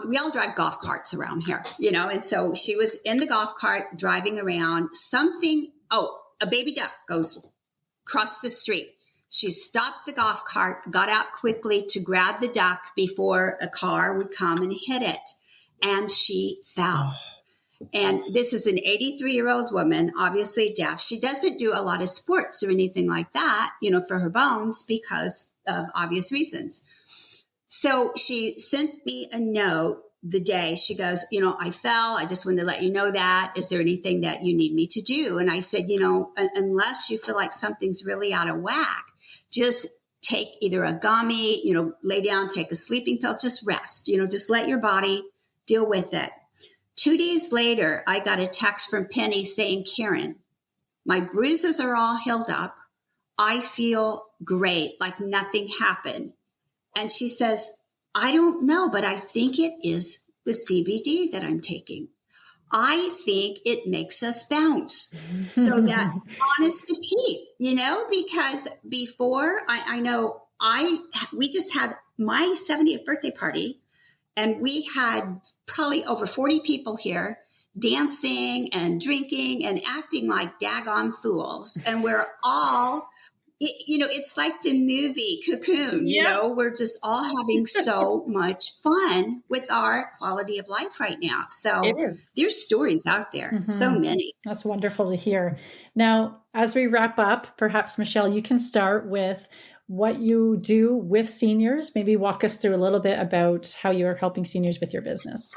we all drive golf carts around here. And so she was in the golf cart driving around. A baby duck goes across the street. She stopped the golf cart, got out quickly to grab the duck before a car would come and hit it. And she fell. Oh, And this is an 83-year-old woman, obviously deaf. She doesn't do a lot of sports or anything like that, for her bones because of obvious reasons. So she sent me a note the day. She goes, I fell. I just wanted to let you know that. Is there anything that you need me to do? And I said, unless you feel like something's really out of whack, just take either a gummy, lay down, take a sleeping pill, just rest, just let your body deal with it. 2 days later, I got a text from Penny saying, Karen, my bruises are all healed up. I feel great, like nothing happened. And she says, I don't know, but I think it is the CBD that I'm taking. I think it makes us bounce. So that honest to Pete, because before I know we just had my 70th birthday party and we had probably over 40 people here dancing and drinking and acting like daggone fools. And we're all it's like the movie Cocoon, yeah, we're just all having so much fun with our quality of life right now. it So is. there's stories out there, so many. That's wonderful to hear. Now, as we wrap up, perhaps Michelle, you can start with what you do with seniors. Maybe walk us through a little bit about how you're helping seniors with your business.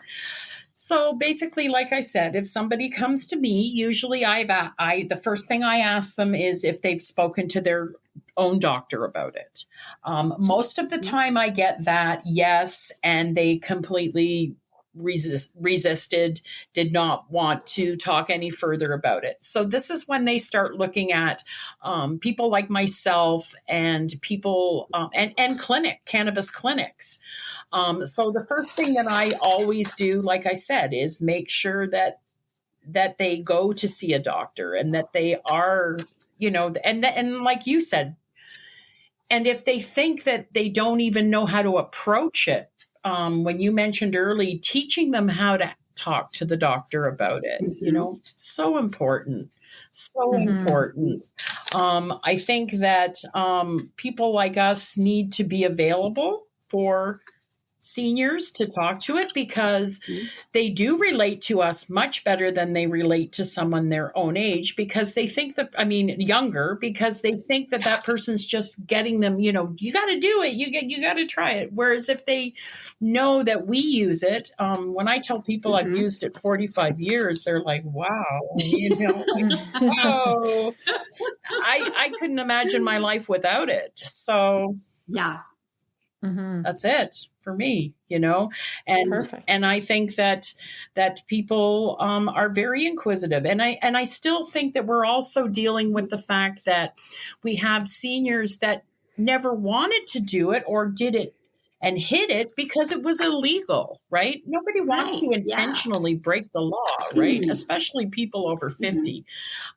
So basically, like I said, if somebody comes to me, usually the first thing I ask them is if they've spoken to their own doctor about it. Most of the time I get that yes, and they completely resisted, did not want to talk any further about it. So this is when they start looking at people like myself and people and cannabis clinics. So the first thing that I always do, like I said, is make sure that they go to see a doctor and that they are, and like you said, and if they think that they don't even know how to approach it, when you mentioned early, teaching them how to talk to the doctor about it, so important. So important. I think that people like us need to be available for seniors to talk to it, because they do relate to us much better than they relate to someone their own age, because they think that, younger, because they think that that person's just getting them, you got to do it. You got to try it. Whereas if they know that we use it, when I tell people I've used it 45 years, they're like, wow, whoa, I couldn't imagine my life without it. So yeah. That's it for me, and Perfect. and I think that people are very inquisitive, and I still think that we're also dealing with the fact that we have seniors that never wanted to do it or did it and hid it because it was illegal, right? Nobody wants to intentionally break the law, right? Especially people over 50.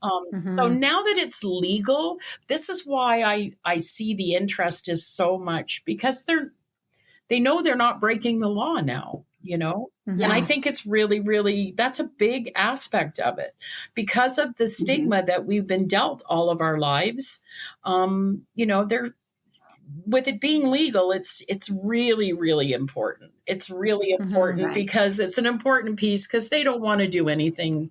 So now that it's legal, this is why I see the interest is so much, because they know they're not breaking the law now, And I think it's really, really, that's a big aspect of it, because of the stigma that we've been dealt all of our lives. They're, with it being legal, it's really, really important. It's really important because it's an important piece, because they don't want to do anything,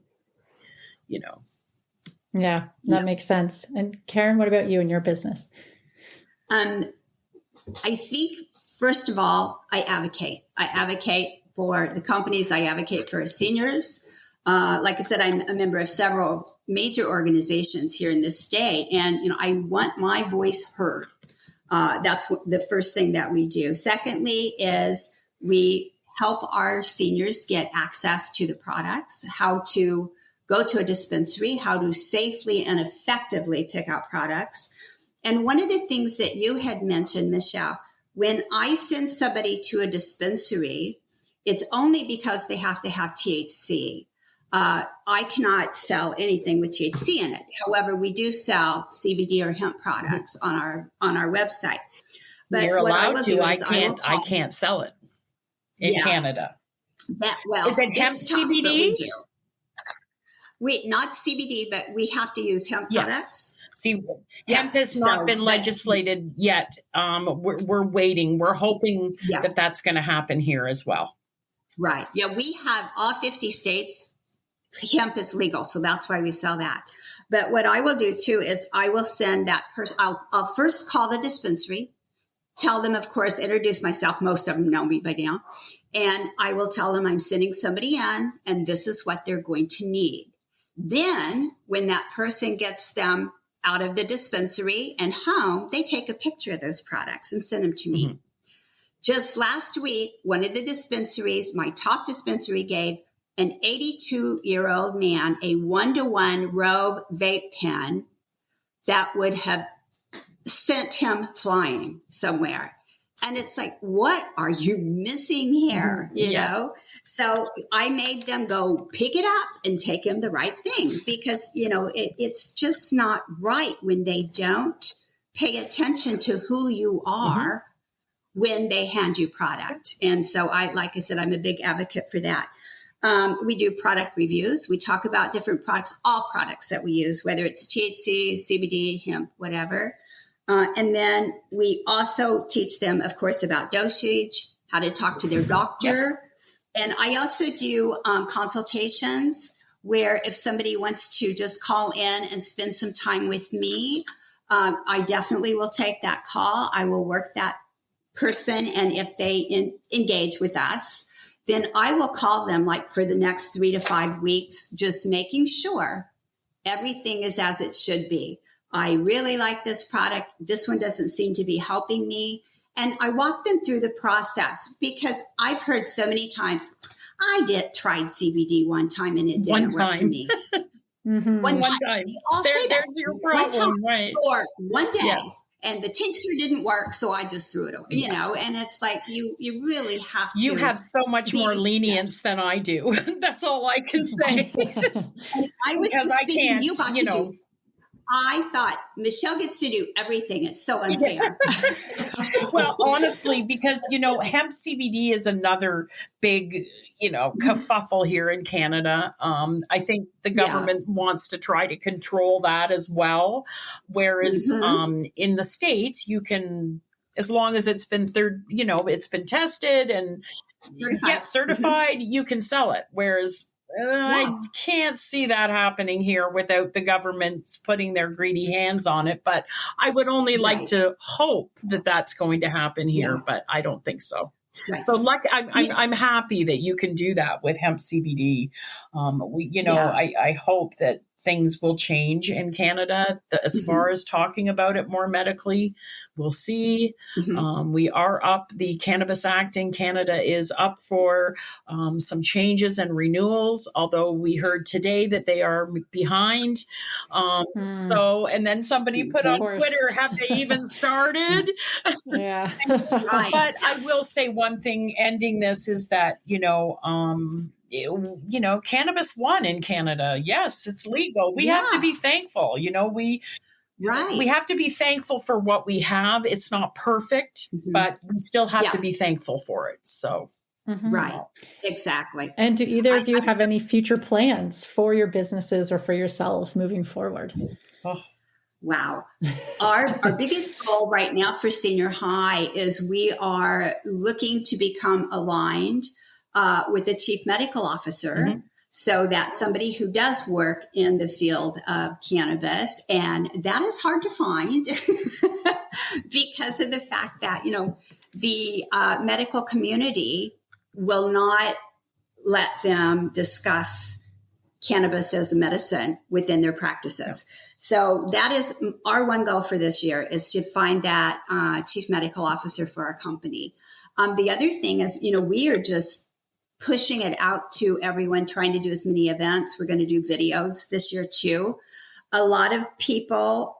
Yeah, that makes sense. And Karen, what about you and your business? I think, first of all, I advocate. I advocate for the companies. I advocate for seniors. Like I said, I'm a member of several major organizations here in this state, and I want my voice heard. That's the first thing that we do. Secondly, is we help our seniors get access to the products, how to go to a dispensary, how to safely and effectively pick out products. And one of the things that you had mentioned, Michele, when I send somebody to a dispensary, it's only because they have to have THC. I cannot sell anything with THC in it. However, we do sell CBD or hemp products on our website. But you're allowed to. I can't sell it in Canada. Is it hemp CBD? We not CBD, but we have to use hemp products. See, hemp has not been legislated yet. We're waiting. We're hoping that that's going to happen here as well. Right. Yeah, we have all 50 states. Hemp is legal, so that's why we sell that. But what I will do too is I will send that person. I'll first call the dispensary, tell them, of course, introduce myself. Most of them know me by now, and I will tell them I'm sending somebody in, and this is what they're going to need. Then, when that person gets them out of the dispensary and home, they take a picture of those products and send them to me. Just last week, one of the dispensaries, my top dispensary, gave an 82-year-old man a 1-to-1 Rogue vape pen that would have sent him flying somewhere. And it's like, what are you missing here? You know? So I made them go pick it up and take him the right thing, because, it's just not right when they don't pay attention to who you are when they hand you product. And so like I said, I'm a big advocate for that. We do product reviews. We talk about different products, all products that we use, whether it's THC, CBD, hemp, whatever. And then we also teach them, of course, about dosage, how to talk to their doctor. And I also do consultations where if somebody wants to just call in and spend some time with me, I definitely will take that call. I will work that person. And if they engage with us, then I will call them like for the next 3 to 5 weeks, just making sure everything is as it should be. I really like this product. This one doesn't seem to be helping me. And I walk them through the process, because I've heard so many times, tried CBD one time and it didn't work for me. One time. There's your problem, right? Or one day. And the tincture didn't work, so I just threw it away, and it's like, you really have to. You have so much more lenience than I do. That's all I can say. And I was just thinking, you got to do. I thought Michelle gets to do everything. It's so unfair. Well, honestly, because, hemp CBD is another big, kerfuffle here in Canada. I think the government wants to try to control that as well. Whereas in the States, you can, as long as it's been it's been tested and certified, you can sell it. Whereas I can't see that happening here without the government's putting their greedy hands on it. But I would only like to hope that that's going to happen here, but I don't think so. Right. So I'm happy that you can do that with hemp CBD. I hope that things will change in Canada as far as talking about it more medically. We'll see. We are up. The Cannabis Act in Canada is up for some changes and renewals, although we heard today that they are behind. And then somebody put on Twitter, have they even started? Yeah. But I will say one thing ending this is that, cannabis won in Canada. Yes, it's legal. We have to be thankful. We have to be thankful for what we have. It's not perfect, but we still have to be thankful for it. So, right. Exactly. And do either of you have any future plans for your businesses or for yourselves moving forward? Wow. Our biggest goal right now for senior high is we are looking to become aligned with a chief medical officer, so that somebody who does work in the field of cannabis, and that is hard to find because of the fact that, the medical community will not let them discuss cannabis as a medicine within their practices. So that is our one goal for this year, is to find that chief medical officer for our company. The other thing is, we are just pushing it out to everyone, trying to do as many events. We're going to do videos this year too. A lot of people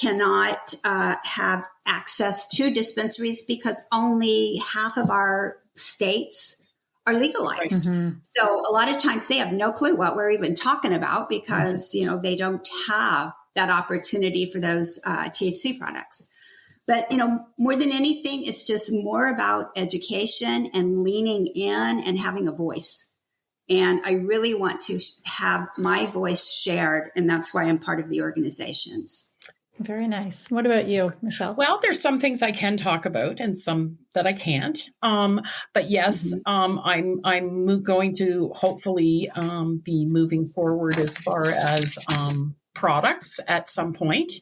cannot have access to dispensaries because only half of our states are legalized. So a lot of times they have no clue what we're even talking about because, they don't have that opportunity for those THC products. But, more than anything, it's just more about education and leaning in and having a voice. And I really want to have my voice shared. And that's why I'm part of the organizations. Very nice. What about you, Michelle? Well, there's some things I can talk about and some that I can't. But yes, I'm going to hopefully be moving forward as far as products at some point.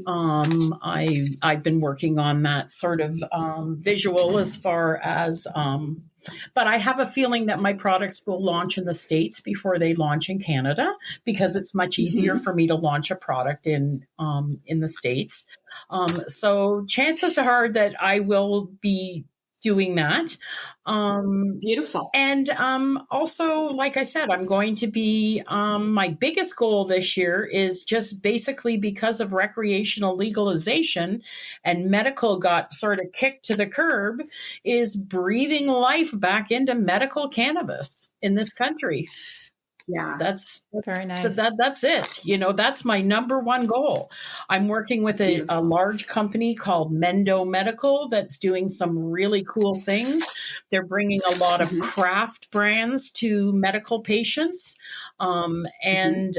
I've been working on that sort of visual as far as, but I have a feeling that my products will launch in the States before they launch in Canada, because it's much easier for me to launch a product in the States. So chances are that I will be doing that. Beautiful. And also, like I said, I'm going to be, my biggest goal this year is just basically because of recreational legalization and medical got sort of kicked to the curb, is breathing life back into medical cannabis in this country. Yeah, that's very nice. That's it. That's my number one goal. I'm working with a large company called Mendo Medical that's doing some really cool things. They're bringing a lot of craft brands to medical patients, and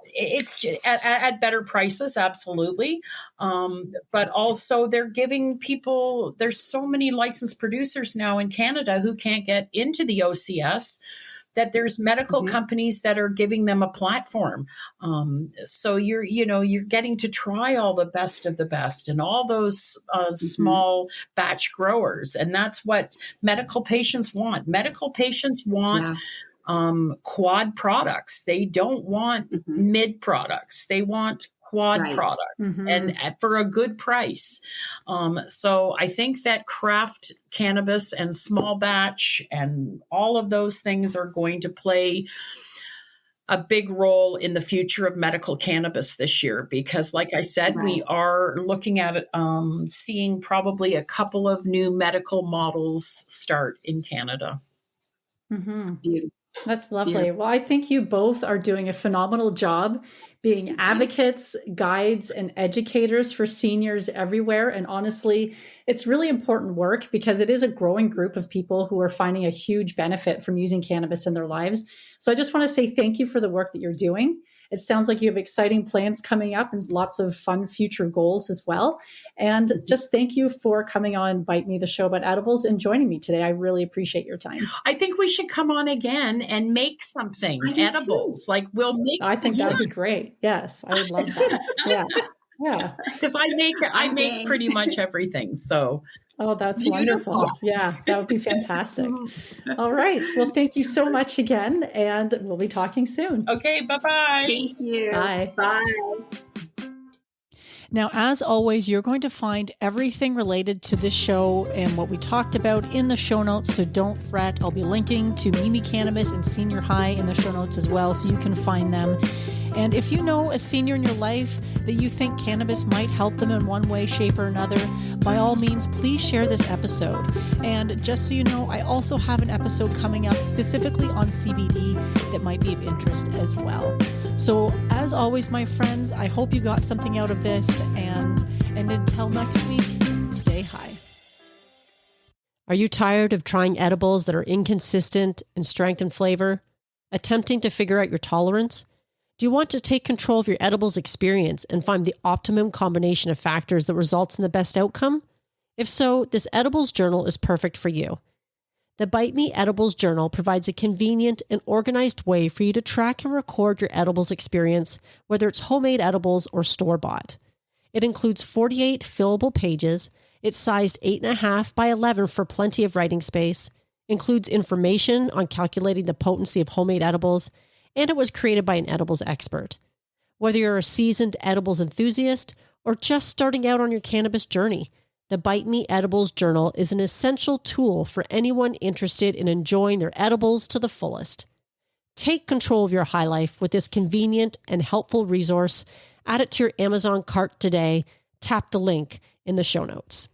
it's at better prices, absolutely. But also they're giving people, there's so many licensed producers now in Canada who can't get into the OCS, that there's medical companies that are giving them a platform. So you're getting to try all the best of the best and all those small batch growers. And that's what medical patients want. Medical patients want quad products. They don't want mid products. They want quad products and for a good price. So I think that craft cannabis and small batch and all of those things are going to play a big role in the future of medical cannabis this year, because like I said, we are looking at seeing probably a couple of new medical models start in Canada. Beautiful. That's lovely. Yeah. Well, I think you both are doing a phenomenal job being advocates, guides, and educators for seniors everywhere. And honestly, it's really important work because it is a growing group of people who are finding a huge benefit from using cannabis in their lives. So I just want to say thank you for the work that you're doing. It sounds like you have exciting plans coming up and lots of fun future goals as well. And just thank you for coming on Bite Me, the show about edibles, and joining me today. I really appreciate your time. I think we should come on again and make something edibles. Like we'll make. I think that'd be great. Yes, I would love that. Yeah. Yeah. Because I make pretty much everything. So. Oh, that's wonderful. Yeah, that would be fantastic. All right. Well, thank you so much again. And we'll be talking soon. Okay. Bye-bye. Thank you. Bye. Bye. Now, as always, you're going to find everything related to this show and what we talked about in the show notes, so don't fret. I'll be linking to Mimi Cannabis and Senior High in the show notes as well, so you can find them. And if you know a senior in your life that you think cannabis might help them in one way, shape, or another, by all means, please share this episode. And just so you know, I also have an episode coming up specifically on CBD that might be of interest as well. So as always, my friends, I hope you got something out of this. And until next week, stay high. Are you tired of trying edibles that are inconsistent in strength and flavor? Attempting to figure out your tolerance? Do you want to take control of your edibles experience and find the optimum combination of factors that results in the best outcome? If so, this edibles journal is perfect for you. The Bite Me Edibles Journal provides a convenient and organized way for you to track and record your edibles experience, whether it's homemade edibles or store-bought. It includes 48 fillable pages. It's sized 8.5 by 11 for plenty of writing space, includes information on calculating the potency of homemade edibles, and it was created by an edibles expert. Whether you're a seasoned edibles enthusiast or just starting out on your cannabis journey, the Bite Me Edibles Journal is an essential tool for anyone interested in enjoying their edibles to the fullest. Take control of your high life with this convenient and helpful resource. Add it to your Amazon cart today. Tap the link in the show notes.